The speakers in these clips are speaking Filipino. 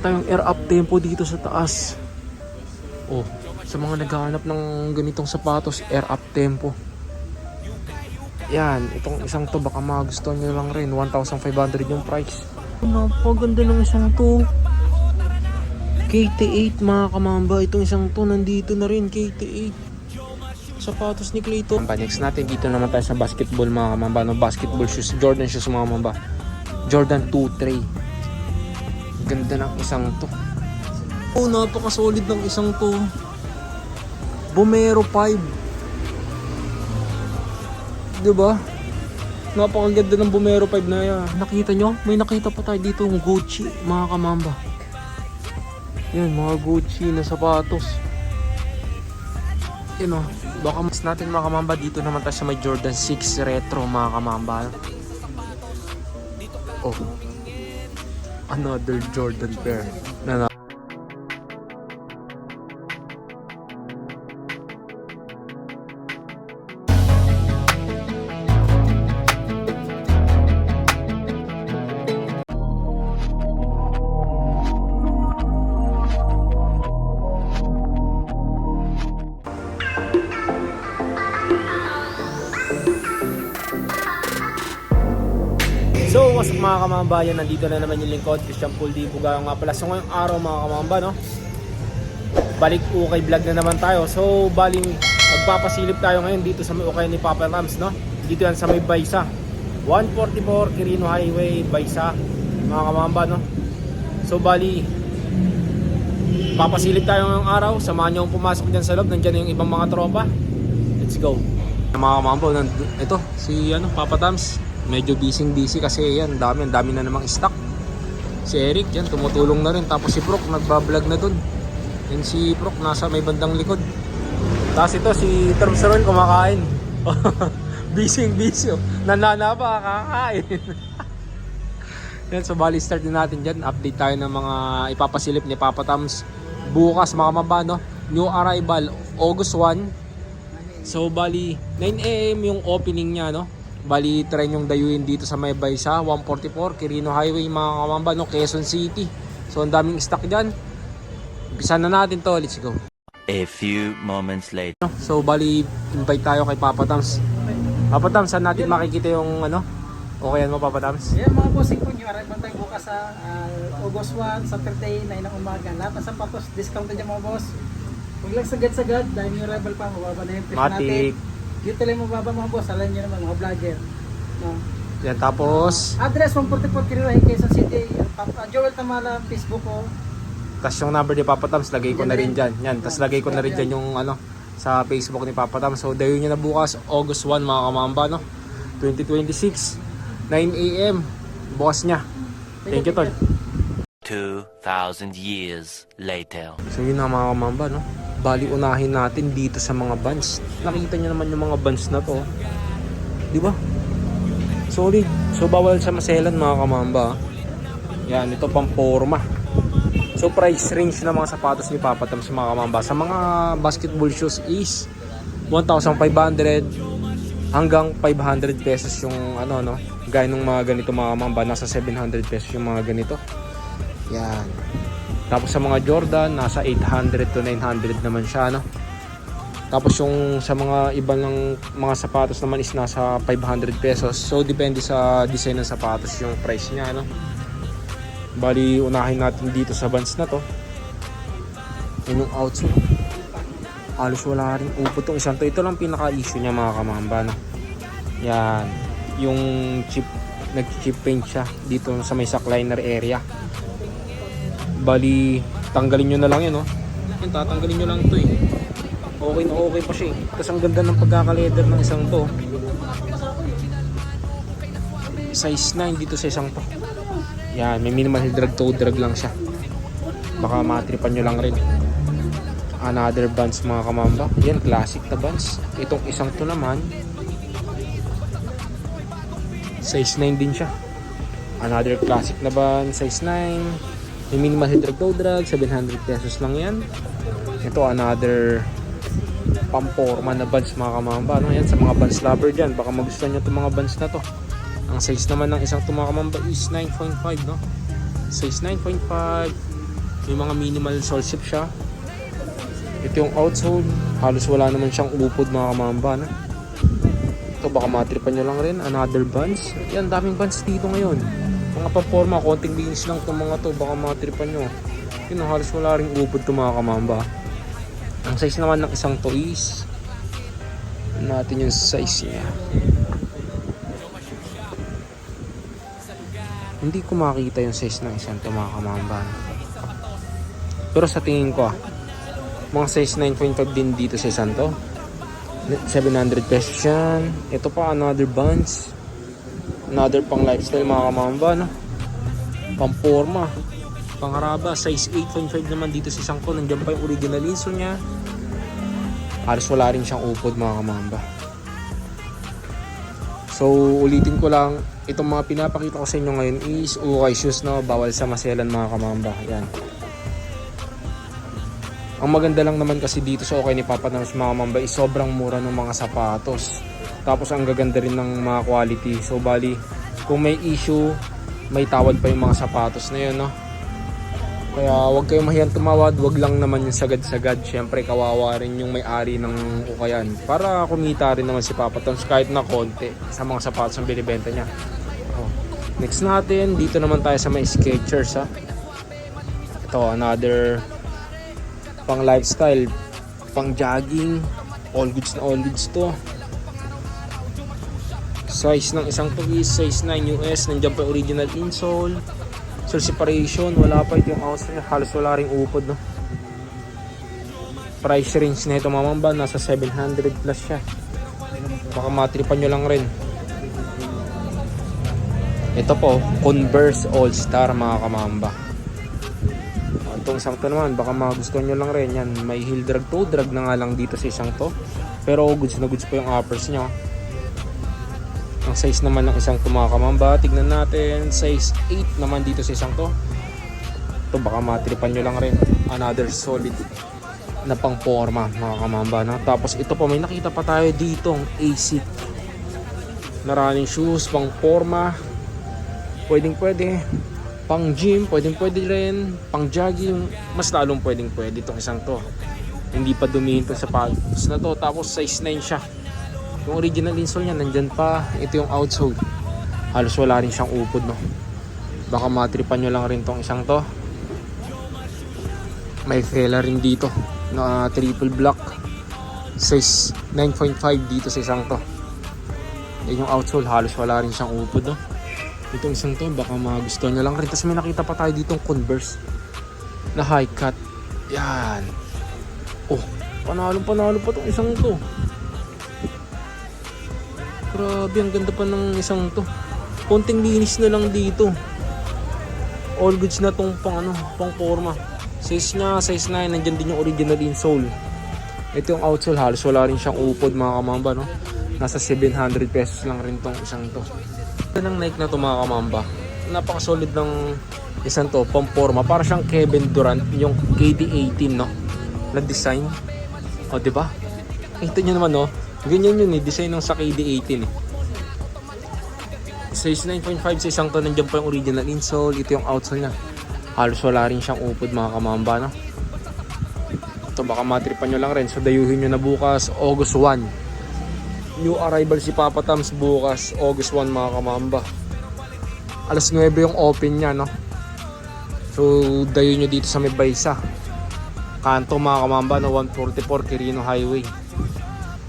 tayong air up tempo dito sa taas. Oh, sa mga naghahanap ng ganitong sapatos, air up tempo. Yan, itong isang to baka magustuhan nyo lang rin. 1,500 yung price. Napaganda ng isang to. KT8 mga kamamba. Itong isang to nandito na rin, KT8. Sapatos ni Clayton. Next natin, dito naman tayo sa basketball mga kamamba. No, basketball shoes, Jordan shoes mga kamamba. Jordan 2-3. Ganda ng isang to. Oh, napaka-solid ng isang to. Vomero 5. Diba? Napakaganda ng Vomero 5 na yan. Nakita nyo? May nakita pa tayo dito yung Gucci mga kamamba. Yan, mga Gucci na sapatos. Yan o. Baka mas natin mga kamamba. Dito naman tayo sa may Jordan 6 Retro mga kamamba. Oh, another Jordan pair na So, what's up mga kamambayan, nandito na naman yung lingkod, Christian Puldi Bugayo nga pala. So ngayong araw mga kamamba, no, balik ukay vlog na naman tayo. So baling magpapasilip tayo ngayon dito sa may ukay ni Papa Rams, no. Dito yan sa may Baysa 144 Quirino Highway, Baysa mga kamamba, no. So bali papasilip tayo ngayong araw. Samahan nyo pumasok dyan sa loob, nandyan yung ibang mga tropa. Let's go mga kamamba. Ito si Papa Rams. Medyo busy kasi yan, dami na namang stock. Si Eric yan, tumutulong na rin. Tapos si Proc, nagbablog na dun. Yan si Proc, nasa may bandang likod. Tapos ito, si Terms rin kumakain. busy oh. Nanana pa, kakain. Yan, so bali start din natin dyan. Update tayo ng mga ipapasilip ni Papa Tams bukas mga kamamba, no? New arrival, August 1. So bali 9 AM yung opening niya, no? Bali try yung dayuin dito sa may Baysa 144 Quirino Highway mga kamamba, no, Quezon City. So ang daming stock dyan. Umpisa na natin to, let's go. A few moments later. So bali invite tayo kay Papa Tams. Papa Tams, saan natin makikita yung okay mo Papa Tams? Yan mga bossing po nyo, arrival tayo bukas sa August 1, Saturday, 9 ng umaga. Lahat ng sapatos, discount dyan mga boss. Huwag lang sagad-sagad, dahil yung arrival pa, mababa na yung price natin. Dito lang mababa mga boss, alam nyo naman mga vlogger, no? Yan, tapos address 144 Quirino Highway, Quezon City. Joel Tamala, Facebook ko. tapos yung number ni Papa Tams, lagay ko na rin dyan. Yan, tapos lagay ko na rin dyan yung sa Facebook ni Papa Tams. So dayo nyo na bukas, August 1 mga kamamba, no? 2026, 9 AM bukas nya. Thank you tol. 2,000 years later. So yun na mga kamamba, no? Bali unahin natin dito sa mga bands. Nakita nyo naman yung mga bands na to, di ba? Solid. So bawal sa maselan mga kamamba. Yan, ito pang forma. So price range ng mga sapatos ni Papa Tams mga kamamba sa mga basketball shoes is 1,500 hanggang 500 pesos yung gaya ng mga ganito mga kamamba, nasa 700 pesos yung mga ganito. Yan. Tapos sa mga Jordan, nasa 800 to 900 naman siya, no? Tapos yung sa mga iba ng mga sapatos naman is nasa 500 pesos. So depende sa design ng sapatos yung price niya, no? Bali unahin natin dito sa bands na to. Yun yung outsole. Halos wala rin upo tong isang to. Ito lang pinaka-issue niya mga kamamba, no? Yan. Yung chip, nag-chip paint siya dito sa may sackliner area. Bali, tanggalin nyo na lang yun, no? Yan, tatanggalin nyo lang to eh. Okay na okay pa siya eh. Tapos ang ganda ng pagkakaleder ng isang to. Size 9 dito sa isang to. Yan, may minimal drag toe drag lang siya. Baka matripan nyo lang rin. Another bands mga kamamba. Yan, classic na bands. Itong isang to naman, size 9 din siya. Another classic na band, size 9. May minimal drag toe drag, 700 pesos lang yan. Ito another pamporma na bands mga kamamba, no? Yan sa mga bands lover dyan, baka magustuhan nyo itong mga bands na to. Ang size naman ng isang mga kamamba is 9.5, no? Size 9.5. May mga minimal sole zip siya. Ito yung outsole. Halos wala naman siyang upod mga kamamba, no? Ito baka matripan nyo lang rin. Another buns. Yan, daming buns dito ngayon. Mga paporma, konting linis lang itong mga to. Baka matripan nyo. Yun, halos wala rin upod ito mga kamamba. Ang size naman ng isang to is natin yung size niya. Hindi ko makita yung size ng isang to mga kamamba. Pero sa tingin ko mga size 9.5 din dito sa isang to. 700 pesos yan. Ito pa another buns. Another pang lifestyle mga kamamba, no? Pang forma. Pang haraba. Size 8.5 naman dito sa isang to. Nandiyan pa yung original insole nya. Halos wala rin siyang upod mga kamamba. So ulitin ko lang, itong mga pinapakita ko sa inyo ngayon is ukay shoes, no? Bawal sa maselan mga kamamba. Yan. Ang maganda lang naman kasi dito sa okay ni Papa Tams mga kamamba is sobrang mura ng mga sapatos. Tapos ang gaganda rin ng mga quality. So bali, kung may issue, may tawad pa yung mga sapatos na yun, no? Kaya huwag kayong mahiyang tumawad, wag lang naman yung sagad-sagad. Siyempre kawawa rin yung may-ari ng ukayan. Para kumita rin naman si Papa Tams kahit na konti sa mga sapatos ang binibenta niya. Oh. Next natin, dito naman tayo sa may Skechers, ha. Ito, another pang lifestyle, pang jogging, all goods na all goods to. Size ng isang to is size 9 US. Nandiyan pa yung original insole. So separation, wala pa ito yung outsole. Halos wala ring upod, no? Price range na ito mamamba, nasa 700 plus siya. Baka matripan nyo lang rin. Ito po, Converse All Star mga kamamba. Itong isang to naman, baka magustuhan nyo lang rin yan. May heel drag, toe drag na nga lang dito sa isang to. Pero goods na goods pa yung uppers nyo. Ang size naman ng isang to mga kamamba, tignan natin, size 8 naman dito sa isang to. Ito baka matripan nyo lang rin. Another solid na pang forma mga kamamba, no? Tapos ito pa, may nakita pa tayo ditong ASIC na running shoes, pang forma. Pwedeng pwede. Pang gym, pwedeng pwede rin. Pang jogging, mas lalong pwedeng pwede itong isang to. Hindi pa dumihin to sa sapatos na to. Tapos size 9 siya. Yung original insole niya nandyan pa. Ito yung outsole. Halos wala rin siyang upod, no? Baka matripan nyo lang rin tong isang to. May fella rin dito na triple block. Size 9.5 dito sa isang to. Yan yung outsole. Halos wala rin siyang upod, no? Itong isang to baka magustuhan nyo lang rin. Tapos may nakita pa tayo ditong Converse na high cut. Yan. Oh, panalo pa tong isang to. Grabe, ang ganda pa ng isang to. Konting linis na lang dito. All goods na tong pang pang forma. Size nya, size 9. Nandyan din yung original insole. Ito yung outsole. Halos wala rin siyang upod mga kamamba, no? Nasa 700 pesos lang rin tong isang to. Ito ng Nike na to mga kamamba. Napaka-solid ng isang to. Pang forma. Para siyang Kevin Durant. Yung KD18, no? Na design. O, diba? Ito nyo naman, no? Ganyan yun, design ng sa KD18, eh. Size 9.5 sa isang to. Nandiyan pa yung original insole. Ito yung outsole nya. Halos wala rin siyang upod mga kamamba, no? Ito baka matripan nyo lang rin. So dayuhin nyo na bukas, August 1. New arrival si Papa Tams bukas, August 1 mga kamamba. Alas 9 yung open nya, no? So dayuhin nyo dito sa Mebaysa. Kanto mga kamamba, no? 144 Quirino Highway.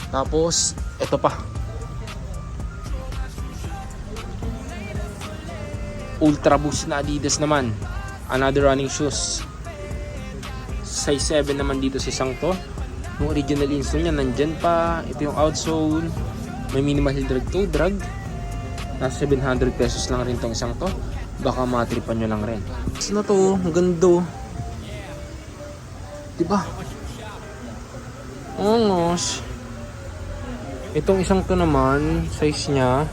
Tapos, ito pa. Ultra Boost na Adidas naman. Another running shoes. Size 7 naman dito sa isang to. Yung original insole nya nandyan pa. Ito yung outsole. May minimal heel drag, toe drag. Nasa 700 pesos lang rin tong isang to. Baka matripan nyo lang rin. Kasi na to, ang ganda. Diba? Ongos. Itong isang to naman, size nya,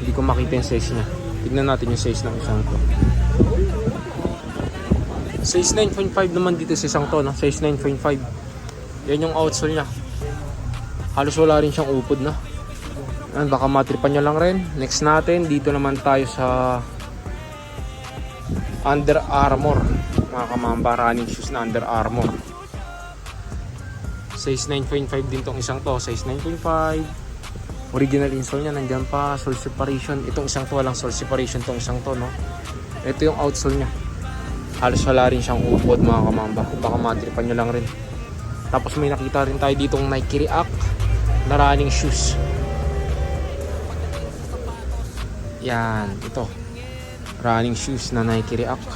hindi ko makita yung size nya. Tignan natin yung size ng isang to. Size 9.5 naman dito sa isang to, no? Size 9.5. Yan yung outsole nya. Halos wala rin siyang upod, no? Yan, baka matripan nyo lang rin. Next natin, dito naman tayo sa Under Armour, mga mga kamamba, running shoes na Under Armour. Size 9.5 din tong isang to, size 9.5. Original insole niya nandiyan pa, sole separation. Itong isang to walang sole separation tong isang to, no. Ito yung outsole niya. Halos wala rin siyang upod mga kamamba. Baka matripan nyo lang rin. Tapos may nakita rin tayo ditong Nike React na running shoes. Yan, ito. Running shoes na Nike React.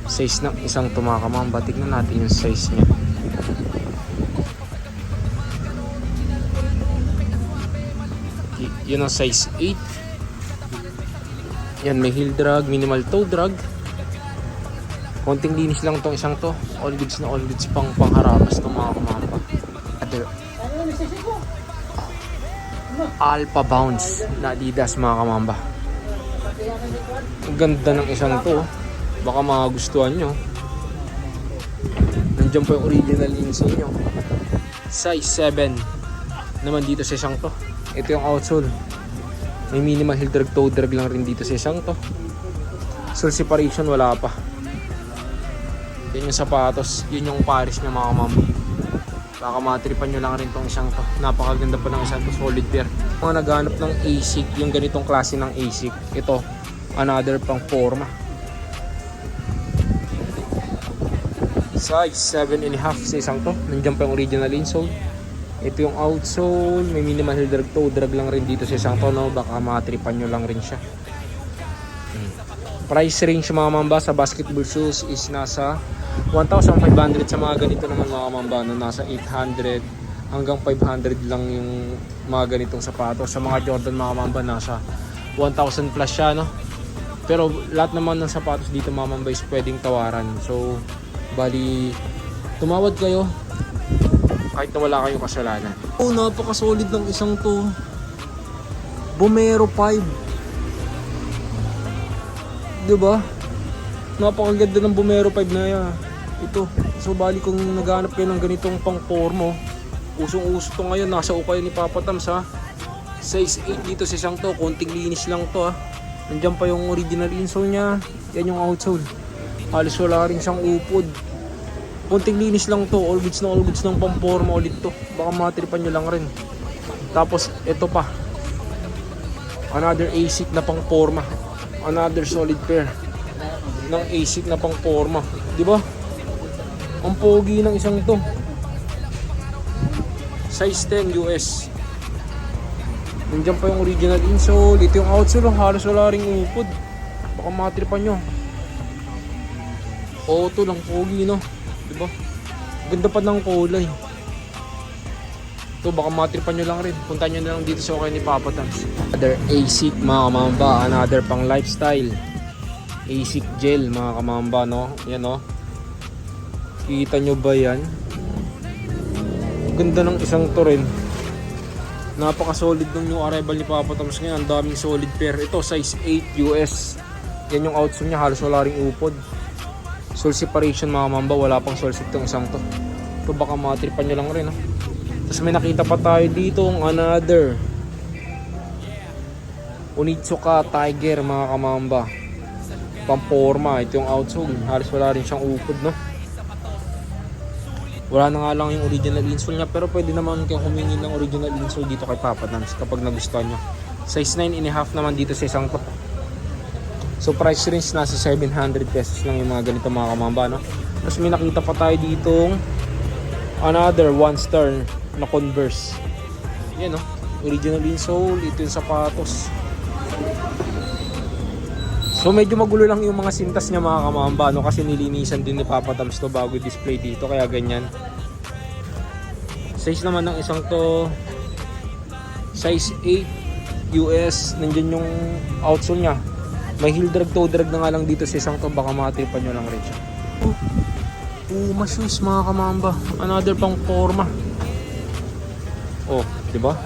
Size ng isang to mga kamamba. Tignan natin yung size niya. Yun ang size 8. Yan, may heel drag, minimal toe drag. Konting linis lang tong isang to. All goods na all goods pang pangharabas ng mga kamamba. Other Alpha Bounce na Adidas mga kamamba. Ang ganda ng isang to. Baka magustuhan nyo. Nandiyan po yung original insole nyo. Size 7 naman dito sa isang to. Ito yung outsole. May minimal heel drag, toe drag lang rin dito sa isang to. Sole separation wala pa. Yan yung sapatos. Yun yung Paris niya mga kamamba. Baka matripan nyo lang rin tong isang to. Napakaganda pa ng isang to. Solid pair. Mga naghanap ng ASIC, yung ganitong klase ng ASIC. Ito, another pang forma. Size 7.5 sa isang to. Nandiyan pa yung original insole. Ito yung outsole, may minimal heel drag, toe drag lang rin dito sa isang to, no? Baka matripan nyo lang rin siya. Price range mga mamba sa basketball shoes is nasa 1,500 sa mga ganito naman mga mamba, no? Nasa 800 hanggang 500 lang yung mga ganitong sapatos. Sa mga Jordan mga mamba nasa 1,000 plus siya, no? Pero lahat naman ng sapatos dito mga mamba is pwedeng tawaran. So bali tumawad kayo kahit na wala kayong kasalanan. Oh, napaka-solid ng isang to. Vomero 5. Diba? Napakaganda ng Vomero 5 na yan. Ito. So, bali kung naghanap kayo ng ganitong pang-formo, usong-uso to ngayon. Nasa ukay ni Papa Tams, ha. Size 8 dito sa isang to. Konting linis lang to, ha. Nandiyan pa yung original insole niya. Yan yung outsole. Halos wala rin siyang upod. Konting linis lang to, all goods ng pamporma ulit to. Baka matripan nyo lang rin. Tapos ito pa, another ASIC na pang forma. Another solid pair ng ASIC na pang forma. Diba? Ang pogi ng isang to. Size 10 US. Nandiyan pa yung original insole. Ito yung outsole, halos wala ring upod. Baka matripan nyo. Auto lang, pogi, no? Diba? Ganda pa ng kulay. Ito baka matripan nyo lang rin. Punta nyo na lang dito sa okay ni Papa Tams. Another ASIC mga kamamba. Another pang lifestyle. ASIC gel mga kamamba, no? Yan, no? Kita nyo ba yan? Ganda ng isang to rin. Napaka solid ng new arrival ni Papa Tams ngayon. Ang daming solid pair. Ito size 8 US. Yan yung outsole nya. Halos wala ring upod. Sole separation mga mamba, wala pang sole set itong isang to. Ito baka matripan nyo lang rin, ha? Tapos may nakita pa tayo dito another Onitsuka Tiger mga kamamba. Pamporma, ito yung outsole. Halos wala rin siyang upod, no? Wala na nga lang yung original insole niya, pero pwede naman kayong humingi ng original insole dito kay Papa Tams kapag nagustuhan nyo. Size 9.5 naman dito sa isang to. So price range nasa 700 pesos lang yung mga ganito mga kamamba, no? Tapos may nakita pa tayo ditong another 1-star na Converse. Yan, no? Original insole. Ito yung sapatos. So medyo magulo lang yung mga sintas niya mga kamamba, no? Kasi nilinisan din ni Papa Tams to bago display dito, kaya ganyan. Size naman ng isang to size 8 US. Nandiyan yung outsole niya. May heel drag, toe drag na nga lang dito sa isang to. Baka matripan nyo lang rin siya. Puma shoes mga kamamba. Another pang forma. Oh, diba?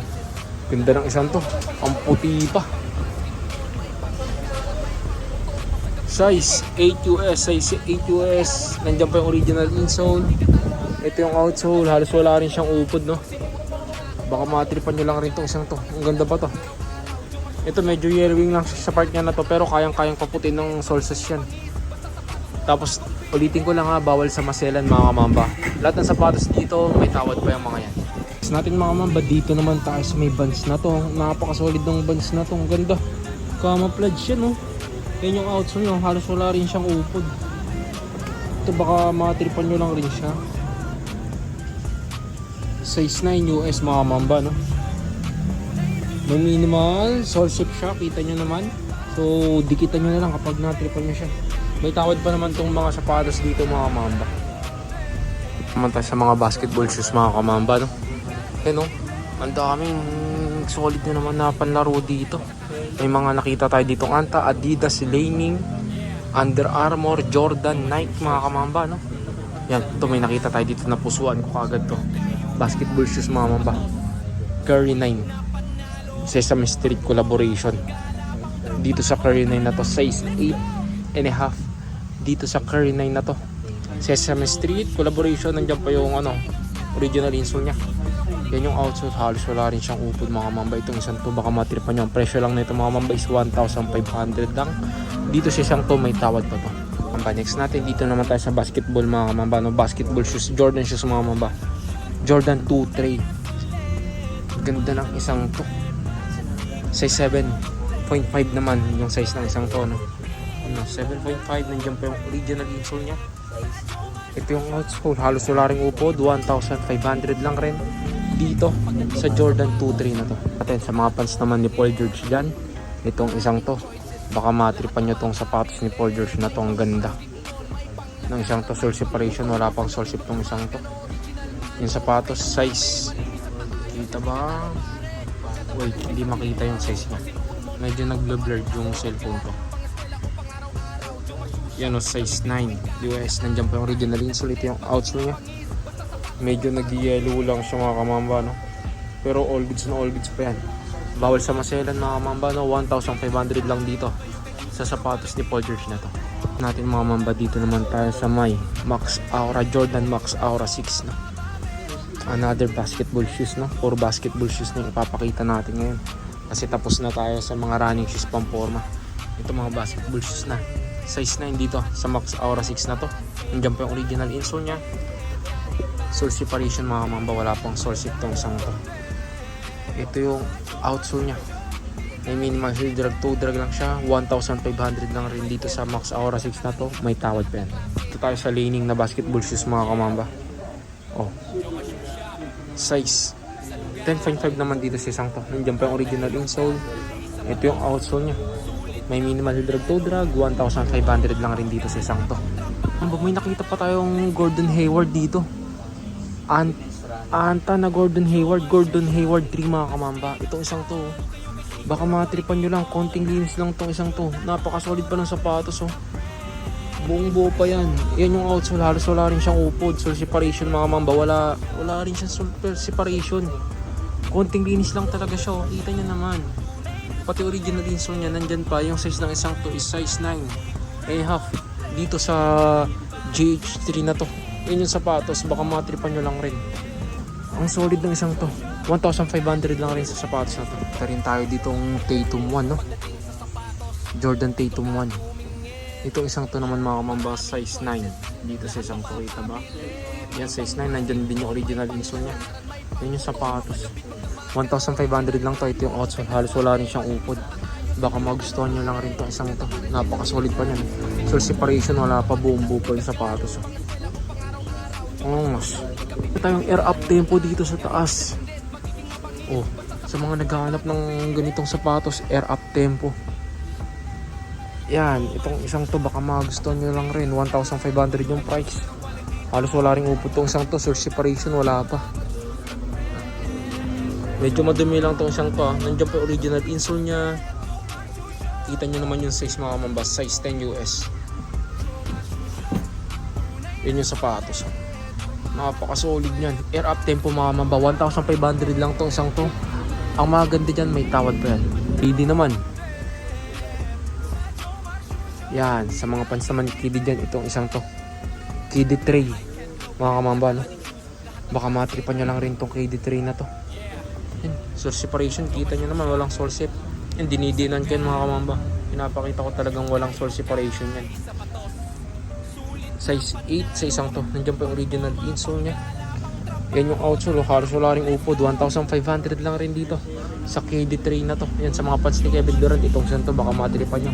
Ganda ng isang to. Ang puti pa. Size 8 US. Size 8 US. Nandiyan pa yung original insole. Ito yung outsole. Halos wala rin siyang upod, no? Baka matripan nyo lang rin tong isang to. Ang ganda pa to. Ito medyo yellowing lang sa part niya na to, pero kayang-kayang paputin ng solstice yan. Tapos Ulitin ko lang ha, bawal sa maselan mga kamamba. Lahat ng sapatos dito, may tawad pa yung mga yan. Next natin mga kamamba, dito naman tayo sa may bands na to. Napaka-solid ng bands na to. Ang ganda. Camouflage siya, no? Yan yung outsole nyo. Halos wala rin siyang upod. Ito baka matripan nyo lang rin siya. Size 9 US mga kamamba, no? May minimal sole shape siya. Kita nyo naman. So, dikitan nyo na lang kapag natripan nyo siya. May tawad pa naman tong mga sapatos dito mga kamamba. Naman tayo sa mga basketball shoes mga kamamba, no? No? Ang daming solid na naman na panlaro dito. May mga nakita tayo dito Anta, Adidas, Laning, Under Armour, Jordan, Nike mga kamamba, no? Yan, ito may nakita tayo dito na pusuan ko kagad to. Basketball shoes mga kamamba. Curry 9. Sesame Street collaboration. Dito sa Curry 9 na to, size 8.5. Dito sa Curry 9 na to, Sesame Street collaboration. Nandiyan pa yung original insole nya. Yan yung outsole, halos wala rin siyang upod mga mamba. Itong isang to baka matripan nyo. Ang presyo lang nito mga mamba is 1,500 lang. Dito sa isang to may tawad pa to mamba. Next natin dito naman tayo sa basketball mga mamba, no? Basketball shoes, Jordan shoes mga mamba. Jordan 2 Trey. Ganda ng isang to. Size 7.5 naman yung size ng isang to, no? 7.5, nandiyan pa yung original insole nya. Ito yung outsole, halos wala ring upod, 1,500 lang rin dito sa Jordan 2.3 na to. Atin sa mga pants naman ni Paul George dyan, itong isang to baka matripan nyo tong sapatos ni Paul George na to. Ang ganda ng isang to, sole separation, wala pang sole sip tong isang to. Yung sapatos size, kita ba? Wait, hindi makita yung size nya, medyo nag-blurred yung cellphone ko. Yan o, size 9 US. Nandiyan pa yung original insole. Ito yung outsole nya. Medyo nag-yellow lang siya mga kamamba, no? Pero all goods na all goods pa yan. Bawal sa maselan mga kamamba, no? 1,500 lang dito sa sapatos ni Paul George na to. Natin mga kamamba, dito naman tayo sa may Max Aura, Jordan Max Aura 6, no? Another basketball shoes, no? Puro basketball shoes na yung ipapakita natin ngayon. Kasi tapos na tayo sa mga running shoes pang forma. Ito mga basketball shoes na. Size 9 dito sa Max Aura 6 na to. Nandiyan pa yung original insole nya. Sole separation mga kamamba, wala pang sole sip tong isang to. Ito yung outsole nya. May minimal heel drag, toe drag lang siya. 1,500 lang rin dito sa Max Aura 6 na to. May tawad pa yan. Ito tayo sa Laning na basketball shoes mga kamamba. Oh, size 10.5 naman dito sa isang to. Nandiyan pa yung original insole. Ito yung outsole nya. May minimal drag, toe drag, 1,500 lang rin dito sa isang to. May nakita pa tayong Gordon Hayward dito. Anta na Gordon Hayward 3 mga kamamba. Itong isang to, baka matripan nyo lang, konting linis lang itong isang to. Napaka-solid pa ng sapatos, oh. Buong buo pa yan. Yan yung outsole, halos wala rin siyang upod. Sole separation mga kamamba, wala rin siyang sole separation. Konting linis lang talaga siya, oh. Kita nyo naman. Pati original insole niya, nandyan pa. Yung size ng isang to is size 9.5 dito sa GH3 na to. Yun yung sapatos, baka matripan nyo lang rin. Ang solid ng isang to, 1,500 lang rin sa sapatos na to. Ito rin tayo ditong Tatum 1, no? Jordan Tatum 1. Itong isang to naman mga kamamba, size 9 dito sa isang to. Kita ba? Yan, size 9, nandyan din yung original insole niya. Yun yung sapatos, 1,500 lang to. Ito yung outsole, halos wala rin siyang upod. Baka magustuhan nyo lang rin itong isang to. Napaka-solid pa niyan. Sole separation, wala pa, buong buo pa yung sapatos. Mas tayong air up tempo dito sa taas. Oh, sa mga naghahanap ng ganitong sapatos, air up tempo. Yan, itong isang to baka magustuhan nyo lang rin. 1,500 yung price. Halos wala rin upod itong isang to. Sole separation, wala pa. Medyo madumi lang itong isang to. Nandiyan pa original insole nya. Kita nyo naman yung size mga kamamba, size 10 US. Yun yung sapatos. Napaka-solid nyan. Air up tempo mga kamamba, 1,500 lang itong isang to. Ang maganda dyan, may tawad pa yan. Kidi naman. Yan, sa mga pants naman kidi dyan, itong isang to. Kidi tray. Mga kamamba, no? Baka matripan nyo lang rin itong kidi tray na to. Yan, sole separation, kita nyo naman, walang sole sep. Yan, dinidinan ko yan mga kamamba. Pinapakita ko talagang walang sole separation yan. Size 8 sa isang to. Nandiyan pa yung original insole niya. Yan yung outsole. Halos wala ring upod. 1,500 lang rin dito. Sa KD3 na to. Yan sa mga pants ni Kevin Durant. Itong isang to baka matripan nyo.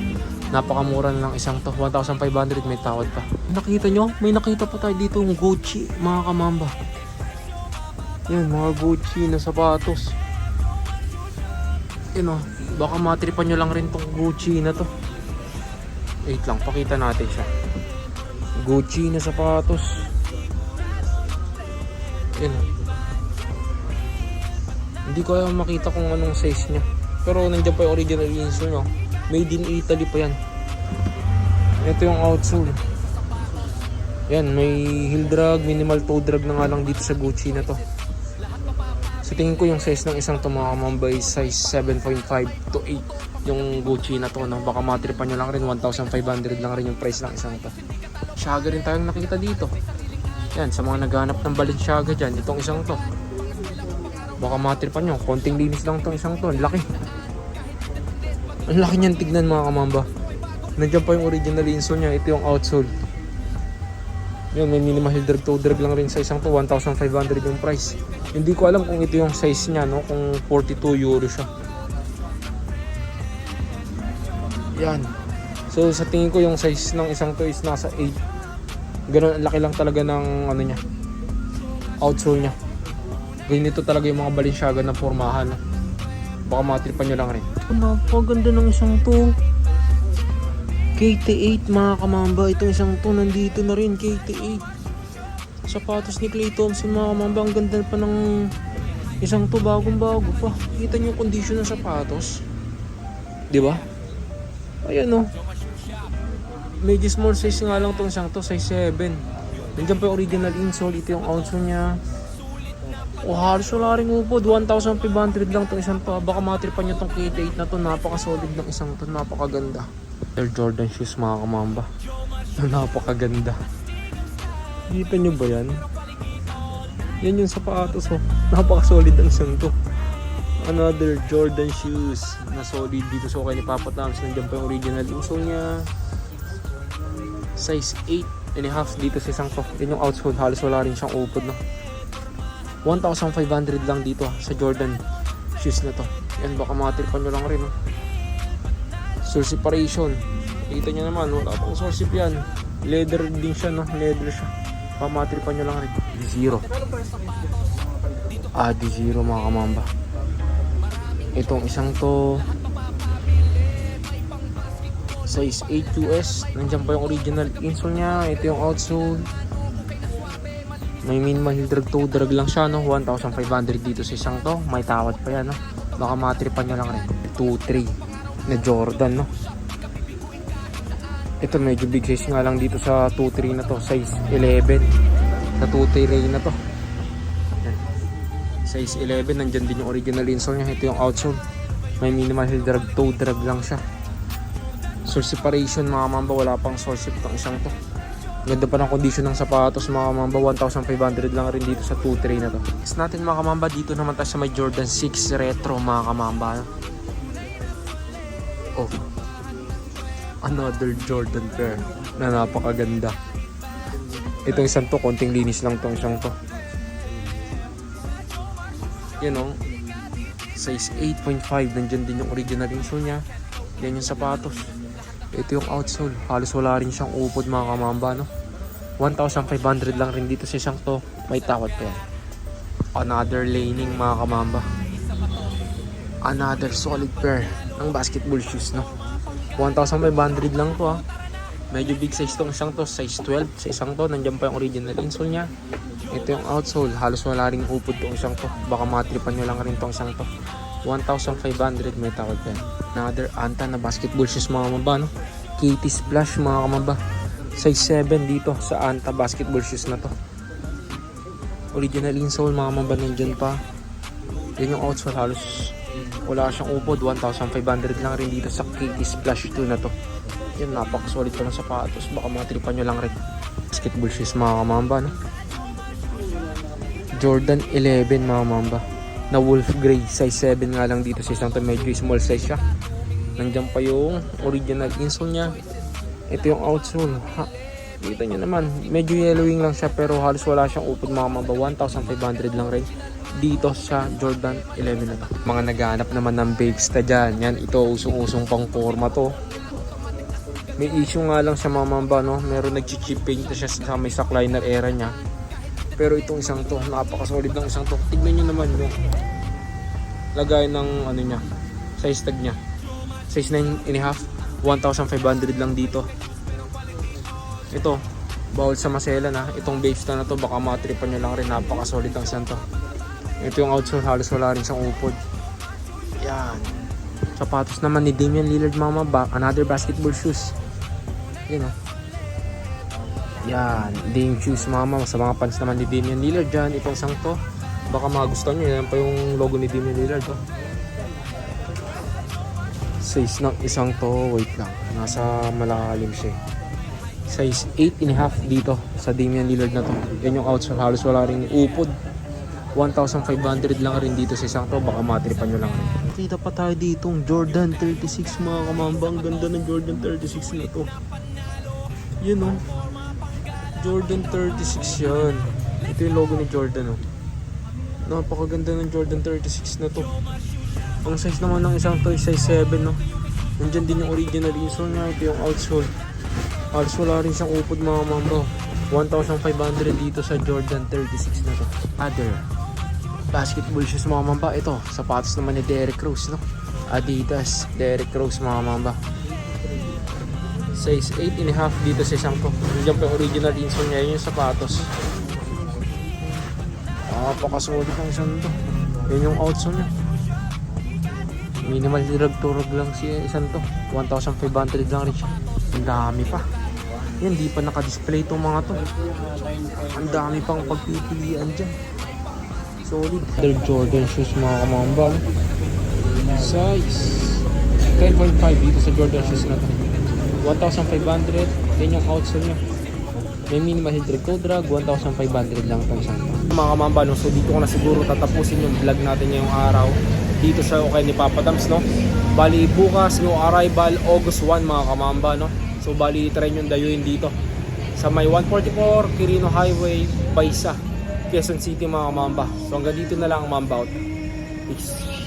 Napakamura na lang isang to. 1,500 may tawad pa. Nakita nyo? May nakita pa tayo dito yung Gucci mga kamamba. Yan mga Gucci na sapatos. Yan o. Baka matripan nyo lang rin tong Gucci na to. Wait lang. Pakita natin siya. Gucci na sapatos. Yan. Hindi ko alam makita kung anong size niya. Pero nandiyan pa yung original insole niya. Made in Italy pa yan. Ito yung outsole. Yan, may heel drag, minimal toe drag na nga lang dito sa Gucci na to. So tingin ko yung size ng isang to mga kamamba is size 7.5 to 8 yung Gucci na to. No? Baka matripan nyo lang rin, 1,500 lang rin yung price ng isang to. Shaga rin tayong nakita dito. Yan, sa mga naghanap ng Balenciaga dyan, itong isang to. Baka matripan nyo, konting linis lang itong isang to. Ang laki. Ang laki niyan tignan mga kamamba. Nandiyan pa yung original insole niya. Ito yung outsole. Yun, may minimal heel drag, toe drag lang rin sa isang to. 1,500 yung price. Hindi ko alam kung ito yung size niya, no? Kung 42 euro siya. Yan. So sa tingin ko yung size ng isang to is nasa 8. Ganun, laki lang talaga ng ano niya, outsole niya. Ganito talaga yung mga Balenciaga na formahan. Baka matripan nyo lang rin. Napaganda ng isang to. KT8 mga kamamba. Itong isang to nandito na rin. KT8 sapatos ni Klay Thompson mga kamamba. Ang ganda pa ng isang to, bagong bago pa. Kita nyo yung condition ng sapatos, diba? Ayan o. Medyo small size nga lang itong isang to, size 7. Nandiyan pa yung original insole. Ito yung outsole niya. O halos wala rin upod. 1,500 lang itong isang to. Baka matripan nyo itong KT8 na to. Napaka-solid ng isang to. Napakaganda. Air Jordan shoes mga kamamba. Napakaganda. Kita nyo ba yan? Yan yung sapatos oh. Napaka-solid ng isang to. Another Jordan shoes na solid dito sa kay ni Papa Tams. Nandiyan pa yung original insole niya. Size 8.5 dito sa isang to. Yan yung outsole. Halos wala rin siyang upod no. 1,500 lang dito sa Jordan shoes na to. Yan, baka matripan nyo lang rin no. Sole separation. Kita nyo naman, wala pang sole sip yan. Leather din siya no. Leather siya. Baka matripan nyo lang rin. D0. D0 mga kamamba. Itong isang to size 8 US. Nandiyan pa yung original insole niya. Ito yung outsole. May minimal heel drag, toe drag lang siya no. 1,500 dito sa isang to. May tawad pa yan no. Baka matripan nyo lang rin. 2-3 na Jordan no. Ito medyo big size nga lang dito sa 2-3 na to. Size 11 na 2-3 na to. Size 11. Nandyan din yung original insole niya. Ito yung outsole. May minimal heel drag, toe drag lang siya. Sole separation mga mamba, wala pang sole sip ng isang to. Ganda pa ng condition ng sapatos mga mamba, 1,500 lang rin dito sa 2-3 na to. Next natin mga kamamba, dito naman tayo sa may Jordan 6 Retro mga kamamba. Oh, another Jordan pair na napakaganda. Itong isang to, konting linis lang tong isang to. Yan o, size 8.5, nandyan din yung original insole niya. Yan yung sapatos. Ito yung outsole. Halos wala rin siyang upod mga kamamba no. 1,500 lang rin dito sa isang to. May tawad pa yan. Another laning mga kamamba. Another solid pair ng basketball shoes no. 1,500 lang to ha. Medyo big size tong isang to. Size 12 sa isang to. Nandiyan pa yung original insole niya. Ito yung outsole. Halos wala rin upod tong isang to. Baka matripan nyo lang rin tong isang to. 1,500 may tawad pa yan. Another Anta na basketball shoes mga kamamba no. KT Splash mga kamamba. Size 7 dito sa Anta basketball shoes na to. Original insole mga kamamba, nandyan pa. Yan yung outsole, halos wala siyang upod. 1,500 lang rin dito sa KT Splash 2 na to. Yan, napaka-solid pa ng sapatos. Baka matripan nyo lang rin. Basketball shoes mga kamamba no. Jordan 11 mga kamamba na wolf gray, size 7 nga lang dito sa isang to. Medyo small size siya. Nandiyan pa yung original insole niya. Ito yung outsole. Kita nyo naman, medyo yellowing lang siya pero halos wala siyang upod mga mamba. 1,500 lang rin dito sa Jordan 11 na to. Mga naghahanap naman ng babes na dyan. Yan, ito usong-usong pang forma to. May issue nga lang sa mga mamba, no? Meron nag-chip paint na siya sa may sackliner era niya. Pero itong isang to, napaka-solid ng isang to. Tignan nyo naman yung lagay ng ano niya, size tag niya. Size 9.5, 1,500 lang dito. Ito, bawal sa maselan ha. Itong babes na to, baka matripan nyo lang rin. Napaka-solid ng isang to. Ito yung outsole, halos wala rin siyang upod. Yan. Sapatos naman ni Damian Lillard mama, another basketball shoes. Yan o. Yan, Dame shoes mama. Sa mga fans naman ni Damian Lillard dyan, itong isang to, baka magustuhan nyo. Yan pa yung logo ni Damian Lillard to. Size ng isang to, wait lang, nasa malalim siya. Size 8.5 dito sa Damian Lillard na to. Yan yung outsole, halos wala rin upod. 1,500 lang rin dito sa isang to, baka matripan nyo lang rin. Kita pa tayo ditong Jordan 36 mga kamamba. Ang ganda ng Jordan 36 na to. Yun o, Jordan 36 yan. Ito yung logo ni Jordan o. Napakaganda ng Jordan 36 na to. Ang size naman ng isang to is size 7 no. Nandyan din yung original insole niya. Ito yung outsole. Halos wala rin siyang upod mga mamba. 1,500 dito sa Jordan 36 na to. Other basketball shoes mga mamba. Ito, sapatos naman ni Derrick Rose no. Adidas Derrick Rose mga mamba. Size 8.5 dito sa isang to. Nandiyan pa yung original insole niya. Yun yung sapatos. Napakasolid ng isang to. Yun yung outsole niya. Minimal turag lang siya isang to. 1,500 lang rin siya. Ang dami pa. Yan, di pa naka-display itong mga to. Ang dami pang pagpipilian dyan. Solid. Third Jordan shoes mga kamamba. Size 10.5 dito sa Jordan shoes na to. 1,500. Yan yung outsole niya. May minimal heel toe drag. 1,500 lang itong isang to. Mga kamamba, no? So dito ko na siguro tatapusin yung vlog natin ngayong araw. Dito sa okay ni Papa Dams, no? Bali bukas yung arrival August 1 mga kamamba, no? So bali try yung dayuin dito sa may 144 Quirino Highway, Baysa, Quezon City mga kamamba. So hanggang dito na lang ang Mamba out. Peace.